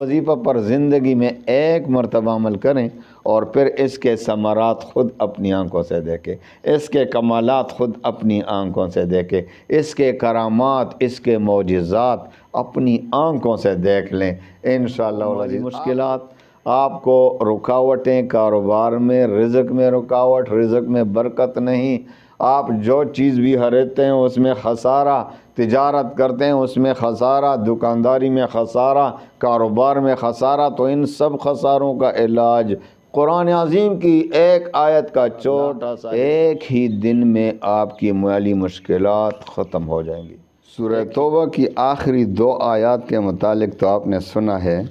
وظیفہ پر زندگی میں ایک مرتبہ عمل کریں اور پھر اس کے ثمرات خود اپنی آنکھوں سے دیکھیں، اس کے کمالات خود اپنی آنکھوں سے دیکھیں، اس کے کرامات، اس کے معجزات اپنی آنکھوں سے دیکھ لیں انشاءاللہ العزیز۔ مشکلات آپ کو رکاوٹیں، کاروبار میں، رزق میں رکاوٹ، رزق میں برکت نہیں، آپ جو چیز بھی خریدتے ہیں اس میں خسارہ، تجارت کرتے ہیں اس میں خسارہ، دکانداری میں خسارہ، کاروبار میں خسارہ، تو ان سب خساروں کا علاج قرآن عظیم کی ایک آیت کا چھوٹا سا ایک ہی دن میں آپ کی مالی مشکلات ختم ہو جائیں گی۔ سورہ توبہ کی آخری 2 آیات کے متعلق تو آپ نے سنا ہے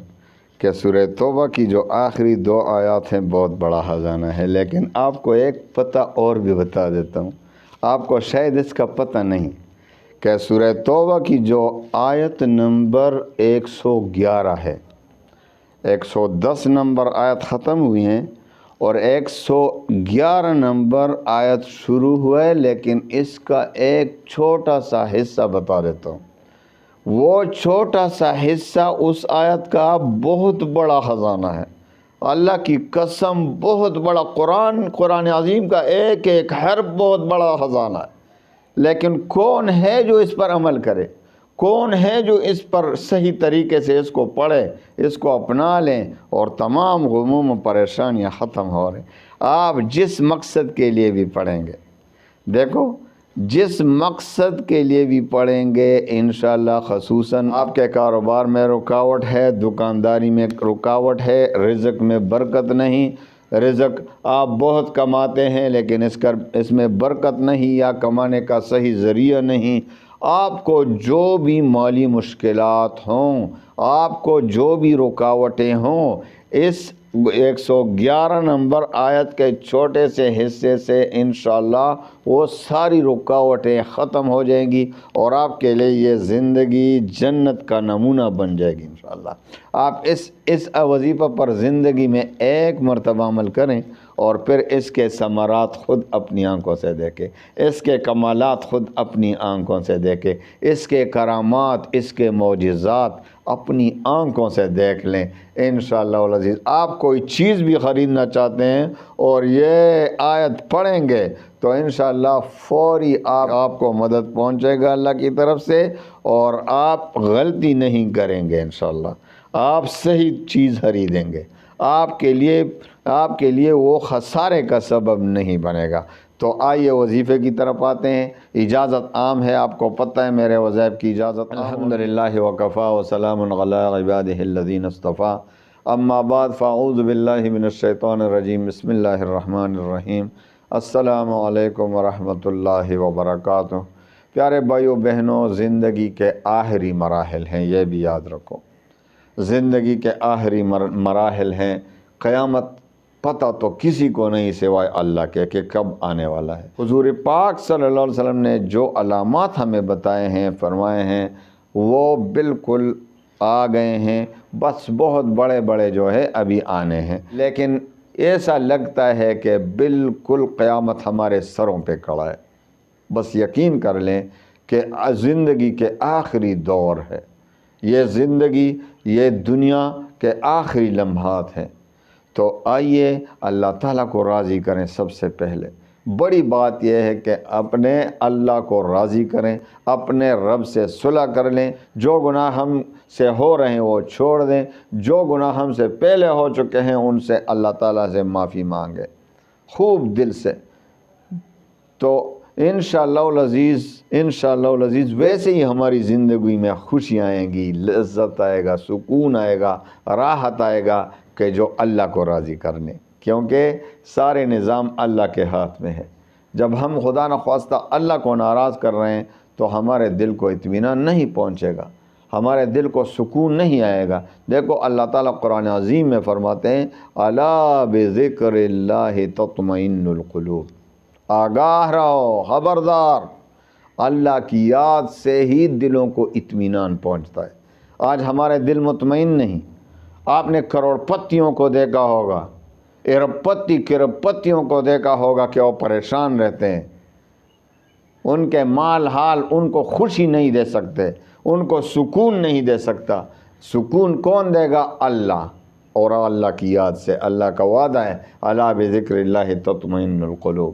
کہ سورہ توبہ کی جو آخری 2 آیات ہیں بہت بڑا خزانہ ہے، لیکن آپ کو ایک پتہ اور بھی بتا دیتا ہوں، آپ کو شاید اس کا پتہ نہیں کہ سورہ توبہ کی جو آیت نمبر 111 ہے، 110 نمبر آیت ختم ہوئی ہیں اور 111 نمبر آیت شروع ہوا ہے، لیکن اس کا ایک چھوٹا سا حصہ بتا دیتا ہوں۔ وہ چھوٹا سا حصہ اس آیت کا بہت بڑا خزانہ ہے، اللہ کی قسم بہت بڑا، قرآن عظیم کا ایک ایک حرف بہت بڑا خزانہ ہے، لیکن کون ہے جو اس پر عمل کرے؟ کون ہے جو اس پر صحیح طریقے سے اس کو پڑھے، اس کو اپنا لیں اور تمام غموم و پریشانیاں ختم ہو رہے ہیں۔ آپ جس مقصد کے لیے بھی پڑھیں گے، دیکھو جس مقصد کے لیے بھی پڑھیں گے انشاءاللہ، خصوصاً آپ کے کاروبار میں رکاوٹ ہے، دکانداری میں رکاوٹ ہے، رزق میں برکت نہیں، رزق آپ بہت کماتے ہیں لیکن اس میں برکت نہیں یا کمانے کا صحیح ذریعہ نہیں، آپ کو جو بھی مالی مشکلات ہوں، آپ کو جو بھی رکاوٹیں ہوں، اس 111 نمبر آیت کے چھوٹے سے حصے سے انشاءاللہ وہ ساری رکاوٹیں ختم ہو جائیں گی اور آپ کے لیے یہ زندگی جنت کا نمونہ بن جائے گی انشاءاللہ۔ آپ اس وظیفہ پر زندگی میں ایک مرتبہ عمل کریں اور پھر اس کے ثمرات خود اپنی آنکھوں سے دیکھیں، اس کے کمالات خود اپنی آنکھوں سے دیکھیں، اس کے کرامات، اس کے معجزات اپنی آنکھوں سے دیکھ لیں انشاءاللہ العزیز۔ آپ کوئی چیز بھی خریدنا چاہتے ہیں اور یہ آیت پڑھیں گے تو انشاءاللہ فوری آپ کو مدد پہنچے گا اللہ کی طرف سے اور آپ غلطی نہیں کریں گے انشاءاللہ، آپ صحیح چیز خریدیں گے، آپ کے لیے وہ خسارے کا سبب نہیں بنے گا۔ تو آئیے وظیفے کی طرف آتے ہیں۔ اجازت عام ہے، آپ کو پتہ ہے میرے وظائف کی اجازت الحمدللہ وکفا وسلام علی عبادہ الذین اصطفیٰ، اما بعد فاعوذ باللہ من الشیطان الرجیم، بسم اللہ الرحمن الرحیم، السلام علیکم ورحمۃ اللہ وبرکاتہ۔ پیارے بھائیو بہنوں، زندگی کے آخری مراحل ہیں، یہ بھی یاد رکھو، زندگی کے آخری مراحل ہیں۔ قیامت پتہ تو کسی کو نہیں سوائے اللہ کے کہ کب آنے والا ہے۔ حضور پاک صلی اللہ علیہ وسلم نے جو علامات ہمیں بتائے ہیں، فرمائے ہیں، وہ بالکل آ گئے ہیں، بس بہت بڑے بڑے جو ہے ابھی آنے ہیں، لیکن ایسا لگتا ہے کہ بالکل قیامت ہمارے سروں پہ کھڑا ہے۔ بس یقین کر لیں کہ زندگی کے آخری دور ہے، یہ زندگی، یہ دنیا کے آخری لمحات ہیں۔ تو آئیے اللہ تعالیٰ کو راضی کریں۔ سب سے پہلے بڑی بات یہ ہے کہ اپنے اللہ کو راضی کریں، اپنے رب سے صلح کر لیں، جو گناہ ہم سے ہو رہے ہیں وہ چھوڑ دیں، جو گناہ ہم سے پہلے ہو چکے ہیں ان سے اللہ تعالیٰ سے معافی مانگیں خوب دل سے۔ تو انشاءاللہ العزیز ویسے ہی ہماری زندگی میں خوشی آئیں گی، لذت آئے گا، سکون آئے گا، راحت آئے گا کہ جو اللہ کو راضی کرنے، کیونکہ سارے نظام اللہ کے ہاتھ میں ہے۔ جب ہم خدا نخواستہ اللہ کو ناراض کر رہے ہیں تو ہمارے دل کو اطمینان نہیں پہنچے گا، ہمارے دل کو سکون نہیں آئے گا۔ دیکھو اللہ تعالیٰ قرآن عظیم میں فرماتے ہیں، الا بذکر اللہ تطمئن القلوب، آگاہ رہو، خبردار، اللہ کی یاد سے ہی دلوں کو اطمینان پہنچتا ہے۔ آج ہمارے دل مطمئن نہیں۔ آپ نے کروڑ پتیوں کو دیکھا ہوگا، کرب پتیوں کو دیکھا ہوگا کہ وہ پریشان رہتے ہیں، ان کے مال حال ان کو خوشی نہیں دے سکتے، ان کو سکون نہیں دے سکتا، سکون کون دے گا؟ اللہ، اور اللہ کی یاد سے۔ اللہ کا وعدہ ہے الا بذکر اللہ تطمئن القلوب،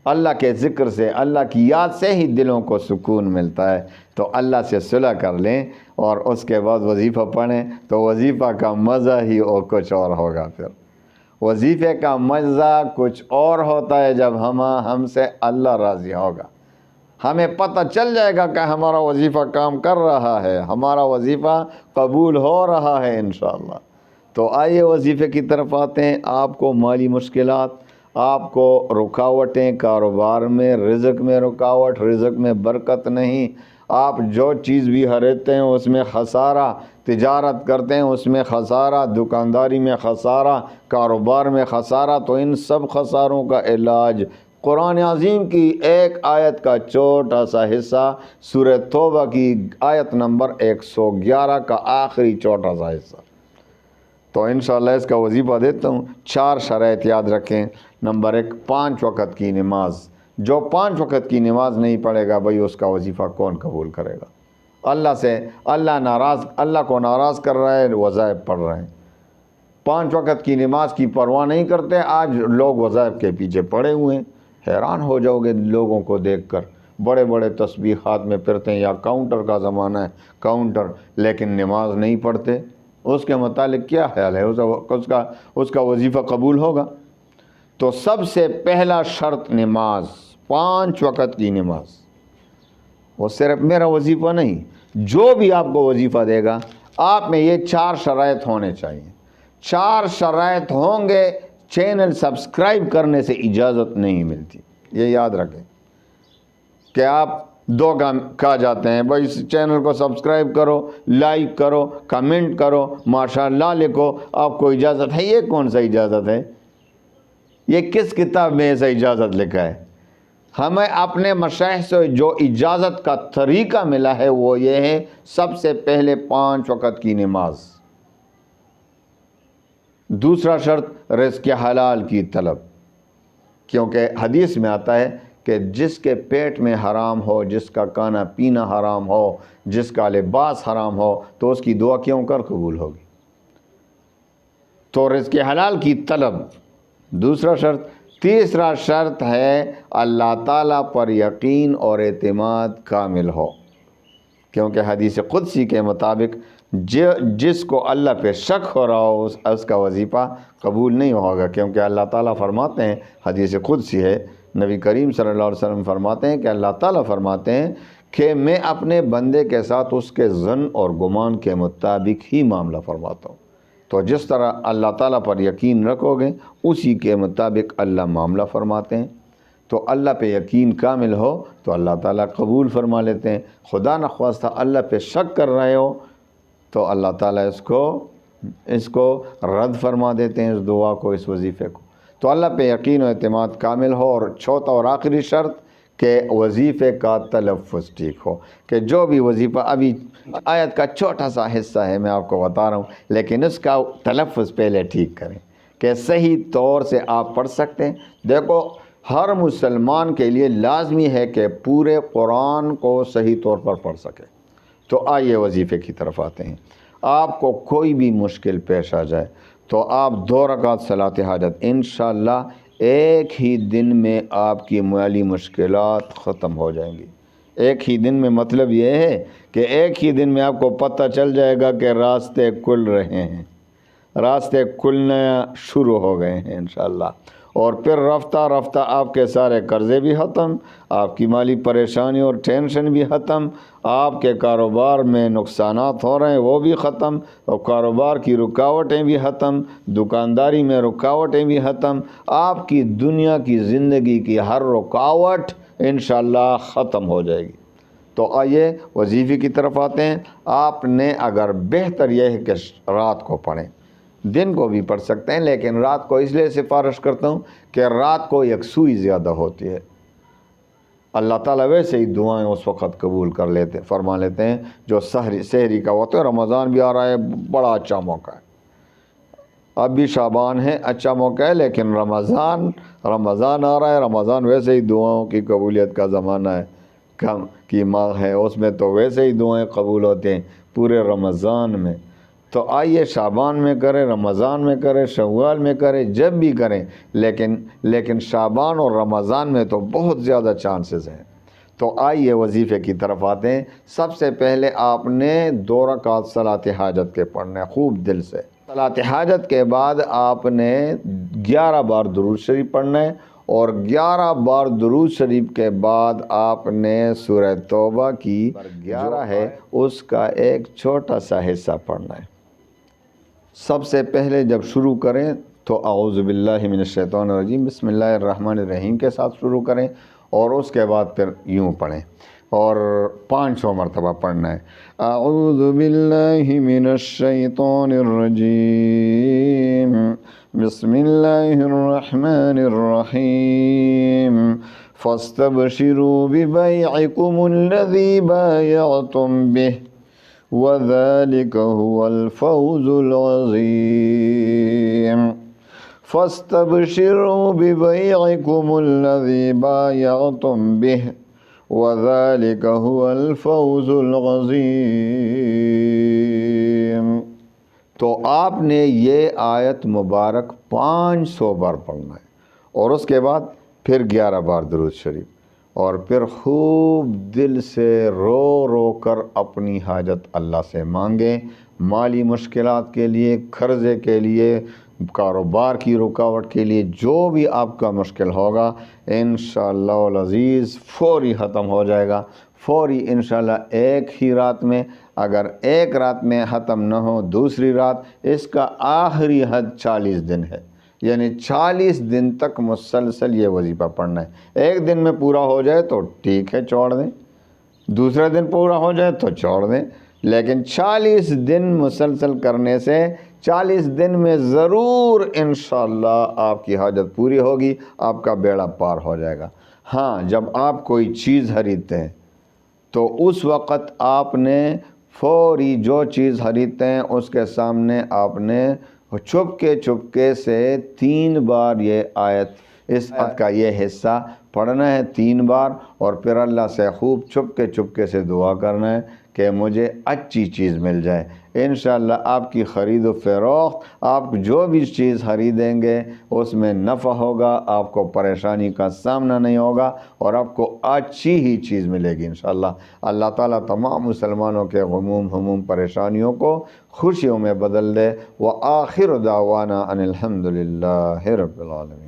اللہ کے ذکر سے، اللہ کی یاد سے ہی دلوں کو سکون ملتا ہے۔ تو اللہ سے صلح کر لیں اور اس کے بعد وظیفہ پڑھیں تو وظیفہ کا مزہ ہی اور کچھ اور ہوگا۔ پھر وظیفے کا مزہ کچھ اور ہوتا ہے جب ہم سے اللہ راضی ہوگا، ہمیں پتہ چل جائے گا کہ ہمارا وظیفہ کام کر رہا ہے، ہمارا وظیفہ قبول ہو رہا ہے انشاءاللہ۔ تو آئیے وظیفے کی طرف آتے ہیں۔ آپ کو مالی مشکلات، آپ کو رکاوٹیں، کاروبار میں، رزق میں رکاوٹ، رزق میں برکت نہیں، آپ جو چیز بھی خریدتے ہیں اس میں خسارہ، تجارت کرتے ہیں اس میں خسارہ، دکانداری میں خسارہ، کاروبار میں خسارہ، تو ان سب خساروں کا علاج قرآن عظیم کی ایک آیت کا چھوٹا سا حصہ، سورہ توبہ کی آیت نمبر 111 کا آخری چھوٹا سا حصہ۔ تو انشاءاللہ اس کا وظیفہ دیتا ہوں۔ 4 شرائط یاد رکھیں۔ نمبر 1، 5 وقت کی نماز۔ جو 5 وقت کی نماز نہیں پڑھے گا بھائی اس کا وظیفہ کون قبول کرے گا؟ اللہ کو ناراض کر رہا ہے، وظائف پڑھ رہے ہیں، 5 وقت کی نماز کی پرواہ نہیں کرتے۔ آج لوگ وظائف کے پیچھے پڑے ہوئے ہیں، حیران ہو جاؤ گے لوگوں کو دیکھ کر، بڑے بڑے تسبیحات میں پھرتے ہیں، یا کاؤنٹر کا زمانہ ہے، کاؤنٹر، لیکن نماز نہیں پڑھتے۔ اس کے متعلق کیا خیال ہے؟ اس کا وظیفہ قبول ہوگا؟ تو سب سے پہلا شرط نماز، 5 وقت کی نماز۔ وہ صرف میرا وظیفہ نہیں، جو بھی آپ کو وظیفہ دے گا آپ میں یہ 4 شرائط ہونے چاہیے۔ 4 شرائط ہوں گے، چینل سبسکرائب کرنے سے اجازت نہیں ملتی، یہ یاد رکھیں۔ کہ آپ 2 کہا جاتے ہیں بھائی اس چینل کو سبسکرائب کرو، لائک کرو، کمنٹ کرو، ماشاءاللہ لکھو، آپ کو اجازت ہے؟ یہ کون سا اجازت ہے؟ یہ کس کتاب میں ایسا اجازت لکھا ہے؟ ہمیں اپنے مشائخ سے جو اجازت کا طریقہ ملا ہے وہ یہ ہے، سب سے پہلے 5 وقت کی نماز۔ دوسرا شرط رزق حلال کی طلب، کیونکہ حدیث میں آتا ہے کہ جس کے پیٹ میں حرام ہو، جس کا کھانا پینا حرام ہو، جس کا لباس حرام ہو، تو اس کی دعا کیوں کر قبول ہوگی؟ تو رزق حلال کی طلب دوسرا شرط۔ تیسرا شرط ہے اللہ تعالیٰ پر یقین اور اعتماد کامل ہو، کیونکہ حدیث قدسی کے مطابق جس کو اللہ پہ شک ہو رہا ہو اس کا وظیفہ قبول نہیں ہوگا، کیونکہ اللہ تعالیٰ فرماتے ہیں، حدیث قدسی ہے، نبی کریم صلی اللہ علیہ وسلم فرماتے ہیں کہ اللہ تعالیٰ فرماتے ہیں کہ میں اپنے بندے کے ساتھ اس کے ظن اور گمان کے مطابق ہی معاملہ فرماتا ہوں۔ تو جس طرح اللہ تعالیٰ پر یقین رکھو گے اسی کے مطابق اللہ معاملہ فرماتے ہیں۔ تو اللہ پہ یقین کامل ہو تو اللہ تعالیٰ قبول فرما لیتے ہیں۔ خدا نخواستہ اللہ پہ شک کر رہے ہو تو اللہ تعالیٰ اس کو رد فرما دیتے ہیں، اس دعا کو، اس وظیفے کو۔ تو اللہ پہ یقین و اعتماد کامل ہو۔ اور چوتھا اور آخری شرط کہ وظیفے کا تلفظ ٹھیک ہو، کہ جو بھی وظیفہ، ابھی آیت کا چھوٹا سا حصہ ہے میں آپ کو بتا رہا ہوں، لیکن اس کا تلفظ پہلے ٹھیک کریں کہ صحیح طور سے آپ پڑھ سکتے ہیں۔ دیکھو ہر مسلمان کے لیے لازمی ہے کہ پورے قرآن کو صحیح طور پر پڑھ سکے۔ تو آئیے وظیفے کی طرف آتے ہیں۔ آپ کو کوئی بھی مشکل پیش آ جائے تو آپ 2 رکعت صلاۃ حاجت، انشاءاللہ ایک ہی دن میں آپ کی مالی مشکلات ختم ہو جائیں گی۔ ایک ہی دن میں مطلب یہ ہے کہ ایک ہی دن میں آپ کو پتہ چل جائے گا کہ راستے کھل رہے ہیں، راستے کھلنا شروع ہو گئے ہیں انشاءاللہ۔ اور پھر رفتہ رفتہ آپ کے سارے قرضے بھی ختم، آپ کی مالی پریشانی اور ٹینشن بھی ختم، آپ کے کاروبار میں نقصانات ہو رہے ہیں وہ بھی ختم، اور کاروبار کی رکاوٹیں بھی ختم، دکانداری میں رکاوٹیں بھی ختم، آپ کی دنیا کی زندگی کی ہر رکاوٹ انشاءاللہ ختم ہو جائے گی۔ تو آئیے وظیفے کی طرف آتے ہیں۔ آپ نے اگر بہتر یہ ہے کہ رات کو پڑھیں، دن کو بھی پڑھ سکتے ہیں، لیکن رات کو اس لیے سفارش کرتا ہوں کہ رات کو یکسوئی زیادہ ہوتی ہے۔ اللہ تعالیٰ ویسے ہی دعائیں اس وقت قبول فرما لیتے ہیں جو سحری کا وقت ہے۔ رمضان بھی آ رہا ہے، بڑا اچھا موقع ہے۔ اب بھی شعبان ہے، اچھا موقع ہے، لیکن رمضان آ رہا ہے۔ رمضان ویسے ہی دعاؤں کی قبولیت کا زمانہ ہے، کم کی ماہ ہے، اس میں تو ویسے ہی دعائیں قبول ہوتے ہیں۔ پورے رمضان میں، تو آئیے شعبان میں کریں، رمضان میں کریں، شوال میں کریں، جب بھی کریں، لیکن شعبان اور رمضان میں تو بہت زیادہ چانسز ہیں۔ تو آئیے وظیفے کی طرف آتے ہیں۔ سب سے پہلے آپ نے 2 رکعت صلاۃ حاجت کے پڑھنا ہے خوب دل سے۔ صلاۃ حاجت کے بعد آپ نے 11 بار درود شریف پڑھنا ہے، اور 11 بار درود شریف کے بعد آپ نے سورہ توبہ کی 11 ہے اس کا ایک چھوٹا سا حصہ پڑھنا ہے۔ سب سے پہلے جب شروع کریں تو اعوذ باللہ من الشیطان الرجیم بسم اللہ الرحمن الرحیم کے ساتھ شروع کریں، اور اس کے بعد پھر یوں پڑھیں، اور 500 مرتبہ پڑھنا ہے۔ اعوذ باللہ من الشیطان الرجیم بسم اللہ الرحمن الرحیم فاستبشروا ببیعکم الذی بایعتم بہ وذلک هو الفوز العظیم۔ فاستبشروا ببیعکم الذی بایعتم بہ وذلک هو الفوز العظیم۔ تو آپ نے یہ آیت مبارک 500 بار پڑھنا ہے، اور اس کے بعد پھر 11 بار درود شریف، اور پھر خوب دل سے رو رو کر اپنی حاجت اللہ سے مانگیں، مالی مشکلات کے لیے، قرضے کے لیے، کاروبار کی رکاوٹ کے لیے، جو بھی آپ کا مشکل ہوگا انشاءاللہ العزیز فوری ختم ہو جائے گا، فوری انشاءاللہ ایک ہی رات میں۔ اگر ایک رات میں ختم نہ ہو، دوسری رات، اس کا آخری حد 40 دن ہے، یعنی 40 دن تک مسلسل یہ وظیفہ پڑھنا ہے۔ ایک دن میں پورا ہو جائے تو ٹھیک ہے، چھوڑ دیں، دوسرے دن پورا ہو جائے تو چھوڑ دیں، لیکن 40 دن مسلسل کرنے سے 40 دن میں ضرور انشاءاللہ آپ کی حاجت پوری ہوگی، آپ کا بیڑا پار ہو جائے گا۔ ہاں، جب آپ کوئی چیز خریدتے ہیں تو اس وقت آپ نے فوری جو چیز خریدتے ہیں اس کے سامنے آپ نے چپکے سے 3 بار یہ آیت، اس آیت کا یہ حصہ پڑھنا ہے 3 بار، اور پھر اللہ سے خوب چپکے سے دعا کرنا ہے کہ مجھے اچھی چیز مل جائے۔ انشاءاللہ آپ کی خرید و فروخت، آپ جو بھی چیز خریدیں گے اس میں نفع ہوگا، آپ کو پریشانی کا سامنا نہیں ہوگا، اور آپ کو اچھی ہی چیز ملے گی انشاءاللہ۔ اللہ تعالیٰ تمام مسلمانوں کے غموم ہموم پریشانیوں کو خوشیوں میں بدل دے۔ وآخر دعوانا ان الحمد للہ رب العالمین۔